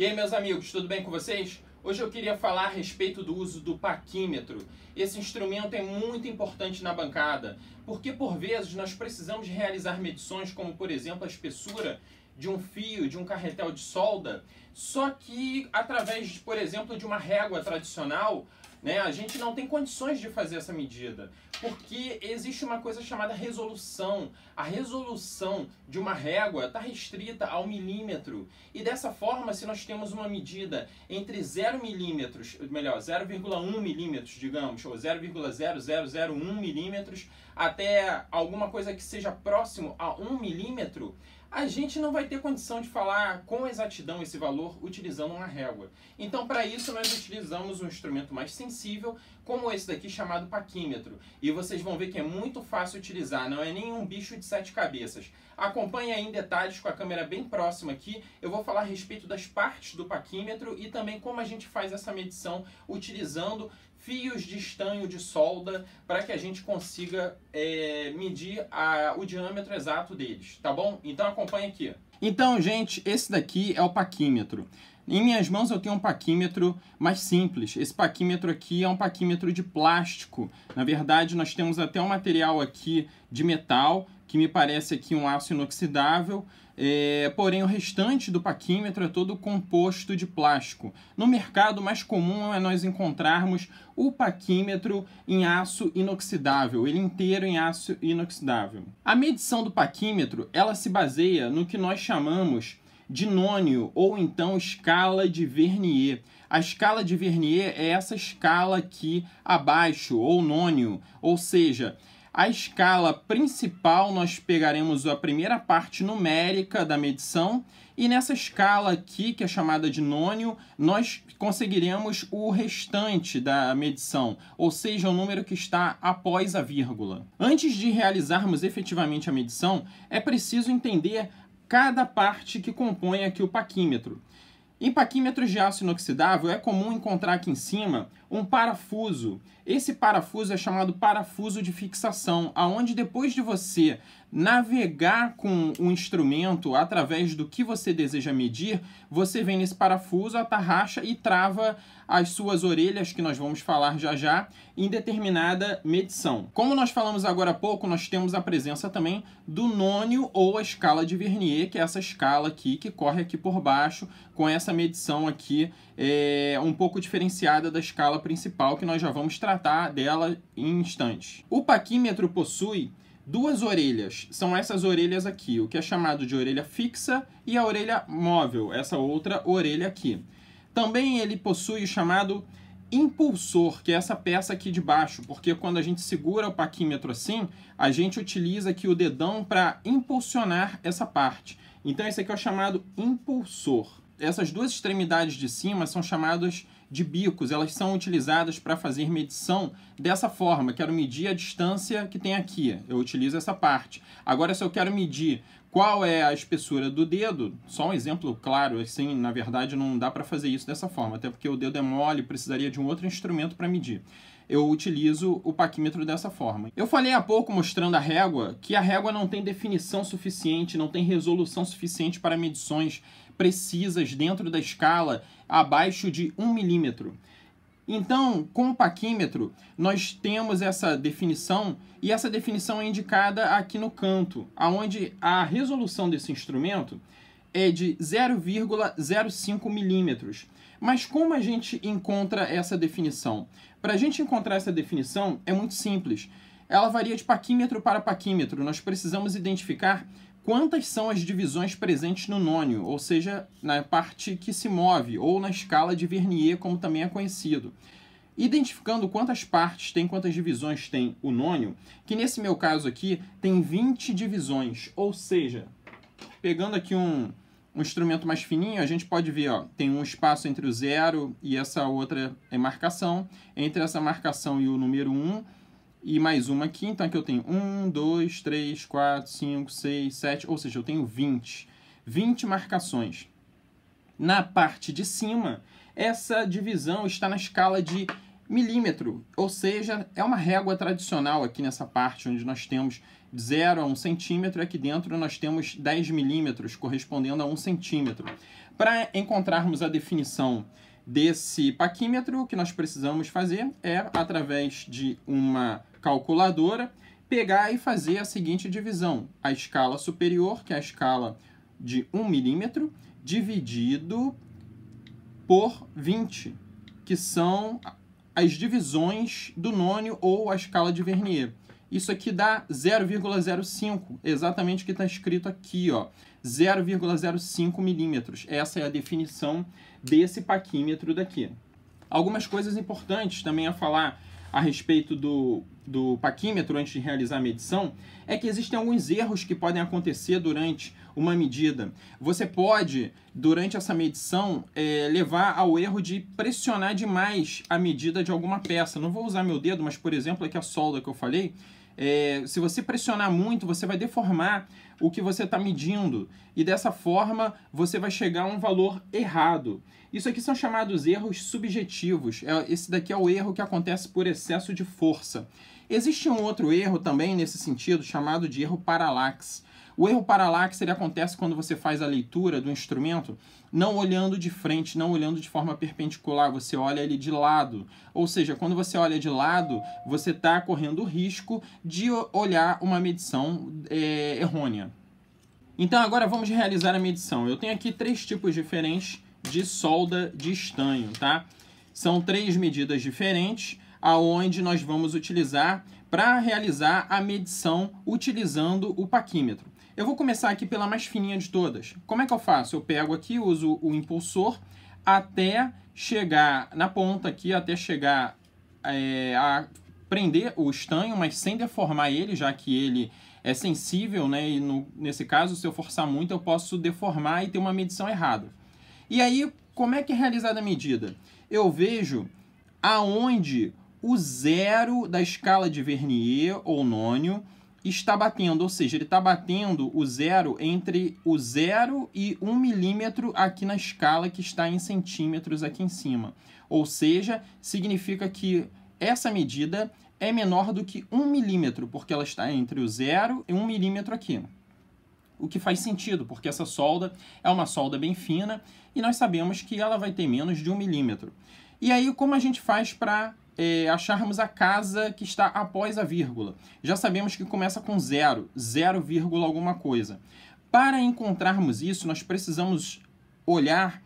E aí, meus amigos, tudo bem com vocês? Hoje eu queria falar a respeito do uso do paquímetro. Esse instrumento é muito importante na bancada, porque por vezes nós precisamos realizar medições como, por exemplo, a espessura de um fio, de um carretel de solda, só que através, por exemplo, de uma régua tradicional, a gente não tem condições de fazer essa medida, porque existe uma coisa chamada resolução. A resolução de uma régua está restrita ao milímetro, e dessa forma, se nós temos uma medida entre 0 milímetros, melhor, 0,1 milímetros, digamos, ou 0,0001 milímetros, até alguma coisa que seja próximo a 1 milímetro, a gente não vai ter condição de falar com exatidão esse valor utilizando uma régua. Então, para isso, nós utilizamos um instrumento mais sensível, como esse daqui, chamado paquímetro. E vocês vão ver que é muito fácil utilizar, não é nenhum bicho de 7 cabeças. Acompanhe aí em detalhes com a câmera bem próxima aqui. Eu vou falar a respeito das partes do paquímetro e também como a gente faz essa medição utilizando fios de estanho de solda para que a gente consiga medir o diâmetro exato deles, tá bom? Então acompanha aqui. Então, gente, esse daqui é o paquímetro. Em minhas mãos eu tenho um paquímetro mais simples. Esse paquímetro aqui é um paquímetro de plástico. Na verdade, nós temos até um material aqui de metal, que me parece aqui um aço inoxidável. Porém, o restante do paquímetro é todo composto de plástico. No mercado, mais comum é nós encontrarmos o paquímetro em aço inoxidável, ele inteiro em aço inoxidável. A medição do paquímetro, ela se baseia no que nós chamamos de nônio, ou então escala de Vernier. A escala de Vernier é essa escala aqui abaixo, ou nônio, ou seja, a escala principal nós pegaremos a primeira parte numérica da medição e nessa escala aqui, que é chamada de nônio, nós conseguiremos o restante da medição, ou seja, o número que está após a vírgula. Antes de realizarmos efetivamente a medição, é preciso entender cada parte que compõe aqui o paquímetro. Em paquímetros de aço inoxidável é comum encontrar aqui em cima um parafuso. Esse parafuso é chamado parafuso de fixação, aonde depois de você navegar com o instrumento através do que você deseja medir, você vem nesse parafuso, atarracha e trava as suas orelhas, que nós vamos falar já já, em determinada medição. Como nós falamos agora há pouco, nós temos a presença também do nônio ou a escala de Vernier, que é essa escala aqui, que corre aqui por baixo, com essa medição aqui um pouco diferenciada da escala principal, que nós já vamos tratar dela em instantes. O paquímetro possui duas orelhas, são essas orelhas aqui, o que é chamado de orelha fixa e a orelha móvel, essa outra orelha aqui. Também ele possui o chamado impulsor, que é essa peça aqui de baixo, porque quando a gente segura o paquímetro assim, a gente utiliza aqui o dedão para impulsionar essa parte. Então esse aqui é o chamado impulsor. Essas duas extremidades de cima são chamadas de bicos, elas são utilizadas para fazer medição dessa forma. Quero medir a distância que tem aqui, eu utilizo essa parte. Agora, se eu quero medir qual é a espessura do dedo, só um exemplo claro, assim, na verdade não dá para fazer isso dessa forma, até porque o dedo é mole, precisaria de um outro instrumento para medir. Eu utilizo o paquímetro dessa forma. Eu falei há pouco, mostrando a régua, que a régua não tem definição suficiente, não tem resolução suficiente para medições precisas dentro da escala abaixo de 1 milímetro. Então, com o paquímetro, nós temos essa definição, e essa definição é indicada aqui no canto, onde a resolução desse instrumento é de 0,05 milímetros. Mas como a gente encontra essa definição? Para a gente encontrar essa definição, é muito simples. Ela varia de paquímetro para paquímetro. Nós precisamos identificar quantas são as divisões presentes no nônio, ou seja, na parte que se move, ou na escala de Vernier, como também é conhecido. Identificando quantas partes tem, quantas divisões tem o nônio, que nesse meu caso aqui tem 20 divisões, ou seja, pegando aqui um instrumento mais fininho, a gente pode ver, ó, tem um espaço entre o 0 e essa outra marcação, entre essa marcação e o número 1, e mais uma aqui, então aqui eu tenho 1, 2, 3, 4, 5, 6, 7, ou seja, eu tenho 20 marcações. Na parte de cima, essa divisão está na escala de milímetro, ou seja, é uma régua tradicional aqui nessa parte, onde nós temos 0 a 1 centímetro, aqui dentro nós temos 10 milímetros, correspondendo a 1 centímetro. Para encontrarmos a definição desse paquímetro, o que nós precisamos fazer é, através de uma calculadora, pegar e fazer a seguinte divisão. A escala superior, que é a escala de 1 milímetro, dividido por 20, que são as divisões do nônio ou a escala de Vernier. Isso aqui dá 0,05, exatamente o que está escrito aqui, ó, 0,05 milímetros. Essa é a definição desse paquímetro daqui. Algumas coisas importantes também a falar a respeito do paquímetro antes de realizar a medição é que existem alguns erros que podem acontecer durante uma medida. Você pode, durante essa medição, levar ao erro de pressionar demais a medida de alguma peça. Não vou usar meu dedo, mas, por exemplo, aqui a solda que eu falei, se você pressionar muito, você vai deformar o que você está medindo e dessa forma você vai chegar a um valor errado. Isso aqui são chamados erros subjetivos. Esse daqui é o erro que acontece por excesso de força. Existe um outro erro também nesse sentido, chamado de erro paralaxe. O erro paralaxe ele acontece quando você faz a leitura do instrumento não olhando de frente, não olhando de forma perpendicular, você olha ele de lado. Ou seja, quando você olha de lado, você está correndo o risco de olhar uma medição errônea. Então agora vamos realizar a medição. Eu tenho aqui 3 tipos diferentes de solda de estanho, tá? São 3 medidas diferentes, aonde nós vamos utilizar para realizar a medição utilizando o paquímetro. Eu vou começar aqui pela mais fininha de todas. Como é que eu faço? Eu pego aqui, uso o impulsor até chegar na ponta aqui, até chegar a prender o estanho, mas sem deformar ele, já que ele é sensível, né? E nesse caso, se eu forçar muito, eu posso deformar e ter uma medição errada. E aí, como é que é realizada a medida? Eu vejo aonde o 0 da escala de Vernier ou nônio está batendo, ou seja, ele está batendo o 0 entre o 0 e 1 milímetro aqui na escala que está em centímetros aqui em cima. Ou seja, significa que essa medida é menor do que 1 milímetro, porque ela está entre o 0 e 1 milímetro aqui. O que faz sentido, porque essa solda é uma solda bem fina e nós sabemos que ela vai ter menos de 1 milímetro. E aí, como a gente faz para acharmos a casa que está após a vírgula? Já sabemos que começa com 0, 0, alguma coisa. Para encontrarmos isso, nós precisamos olhar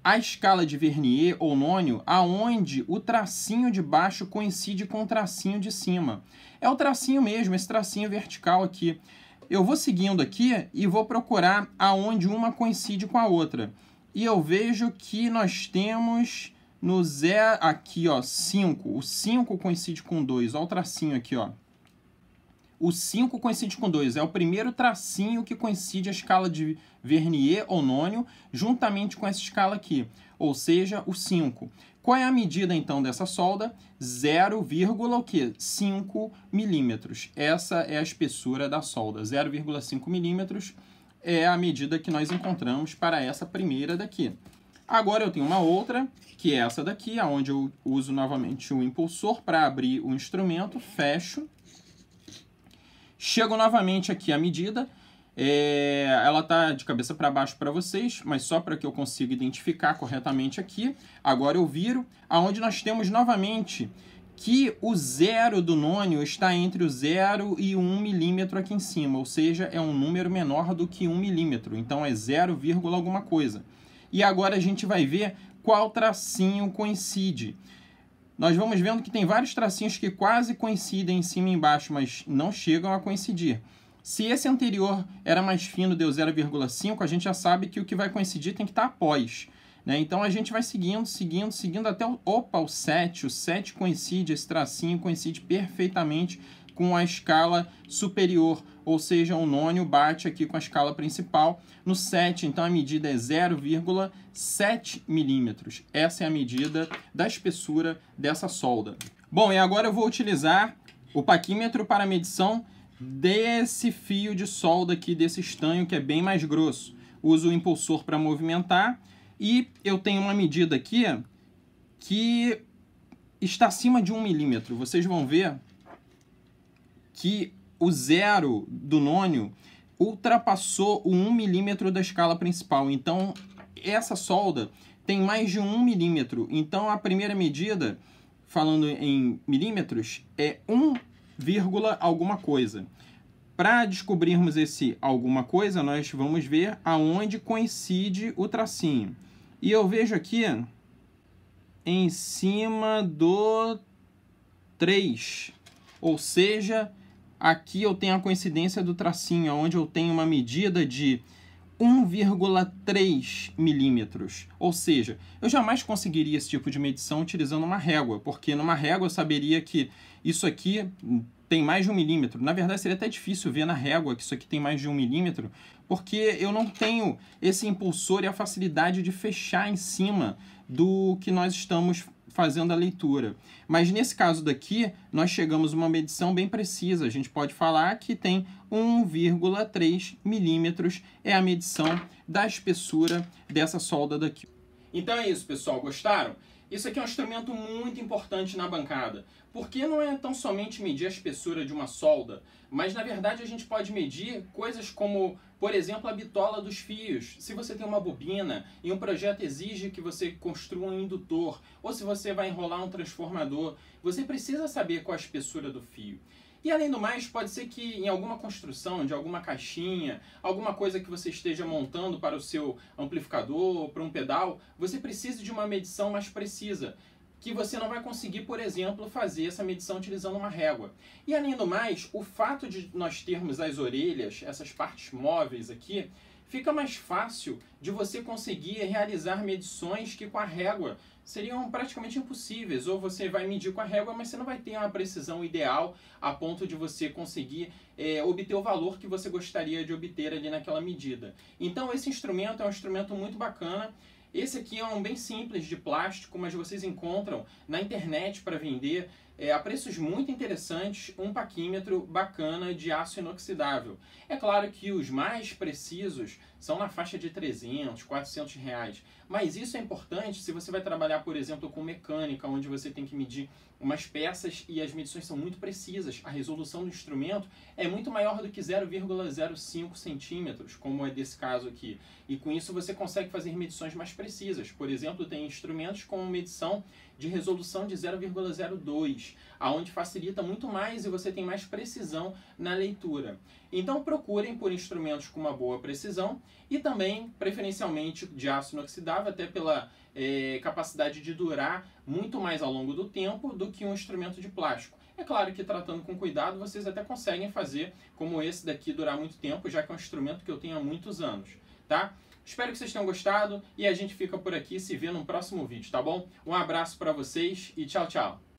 a escala de Vernier ou nônio, aonde o tracinho de baixo coincide com o tracinho de cima. É o tracinho mesmo, esse tracinho vertical aqui. Eu vou seguindo aqui e vou procurar aonde uma coincide com a outra. E eu vejo que nós temos no 0, aqui, ó, 5. O 5 coincide com 2. Olha o tracinho aqui, ó. O 5 coincide com 2. É o primeiro tracinho que coincide a escala de Vernier ou nônio juntamente com essa escala aqui. Ou seja, o 5. Qual é a medida, então, dessa solda? 0,5 milímetros. Essa é a espessura da solda. 0,5 milímetros é a medida que nós encontramos para essa primeira daqui. Agora eu tenho uma outra, que é essa daqui, onde eu uso novamente o impulsor para abrir o instrumento, fecho. Chego novamente aqui a medida. Ela está de cabeça para baixo para vocês, mas só para que eu consiga identificar corretamente aqui. Agora eu viro, aonde nós temos novamente que o 0 do nônio está entre o 0 e 1 milímetro aqui em cima, ou seja, é um número menor do que 1 milímetro, então é 0, alguma coisa. E agora a gente vai ver qual tracinho coincide. Nós vamos vendo que tem vários tracinhos que quase coincidem em cima e embaixo, mas não chegam a coincidir. Se esse anterior era mais fino, deu 0,5, a gente já sabe que o que vai coincidir tem que estar após, né? Então a gente vai seguindo até o 7. O 7 coincide, esse tracinho coincide perfeitamente com a escala superior, ou seja, o nônio bate aqui com a escala principal no 7, então a medida é 0,7 milímetros. Essa é a medida da espessura dessa solda. Bom, e agora eu vou utilizar o paquímetro para a medição desse fio de solda aqui, desse estanho que é bem mais grosso. Uso o impulsor para movimentar e eu tenho uma medida aqui que está acima de 1 milímetro, vocês vão ver que o zero do nônio ultrapassou o 1 milímetro da escala principal. Então, essa solda tem mais de 1 milímetro. Então, a primeira medida, falando em milímetros, é 1, alguma coisa. Para descobrirmos esse alguma coisa, nós vamos ver aonde coincide o tracinho. E eu vejo aqui em cima do 3, ou seja, aqui eu tenho a coincidência do tracinho, onde eu tenho uma medida de 1,3 milímetros. Ou seja, eu jamais conseguiria esse tipo de medição utilizando uma régua, porque numa régua eu saberia que isso aqui tem mais de 1 milímetro. Na verdade, seria até difícil ver na régua que isso aqui tem mais de 1 milímetro, porque eu não tenho esse impulsor e a facilidade de fechar em cima do que nós estamos fazendo a leitura. Mas nesse caso daqui, nós chegamos a uma medição bem precisa. A gente pode falar que tem 1,3 milímetros é a medição da espessura dessa solda daqui. Então é isso, pessoal. Gostaram? Isso aqui é um instrumento muito importante na bancada, porque não é tão somente medir a espessura de uma solda, mas na verdade a gente pode medir coisas como, por exemplo, a bitola dos fios. Se você tem uma bobina e um projeto exige que você construa um indutor, ou se você vai enrolar um transformador, você precisa saber qual a espessura do fio. E além do mais, pode ser que em alguma construção de alguma caixinha, alguma coisa que você esteja montando para o seu amplificador, para um pedal, você precise de uma medição mais precisa, que você não vai conseguir, por exemplo, fazer essa medição utilizando uma régua. E além do mais, o fato de nós termos as orelhas, essas partes móveis aqui, fica mais fácil de você conseguir realizar medições que com a régua seriam praticamente impossíveis. Ou você vai medir com a régua, mas você não vai ter uma precisão ideal a ponto de você conseguir obter o valor que você gostaria de obter ali naquela medida. Então esse instrumento é um instrumento muito bacana. Esse aqui é um bem simples de plástico, mas vocês encontram na internet para vender a preços muito interessantes, um paquímetro bacana de aço inoxidável. É claro que os mais precisos são na faixa de 300, 400 reais, mas isso é importante se você vai trabalhar, por exemplo, com mecânica, onde você tem que medir umas peças e as medições são muito precisas. A resolução do instrumento é muito maior do que 0,05 centímetros, como é desse caso aqui. E com isso você consegue fazer medições mais precisas. Por exemplo, tem instrumentos com medição de resolução de 0,02, aonde facilita muito mais e você tem mais precisão na leitura. Então procurem por instrumentos com uma boa precisão e também, preferencialmente, de aço inoxidável, até pela capacidade de durar muito mais ao longo do tempo do que um instrumento de plástico. É claro que tratando com cuidado vocês até conseguem fazer como esse daqui durar muito tempo, já que é um instrumento que eu tenho há muitos anos, tá? Espero que vocês tenham gostado e a gente fica por aqui, se vê no próximo vídeo, tá bom? Um abraço para vocês e tchau, tchau!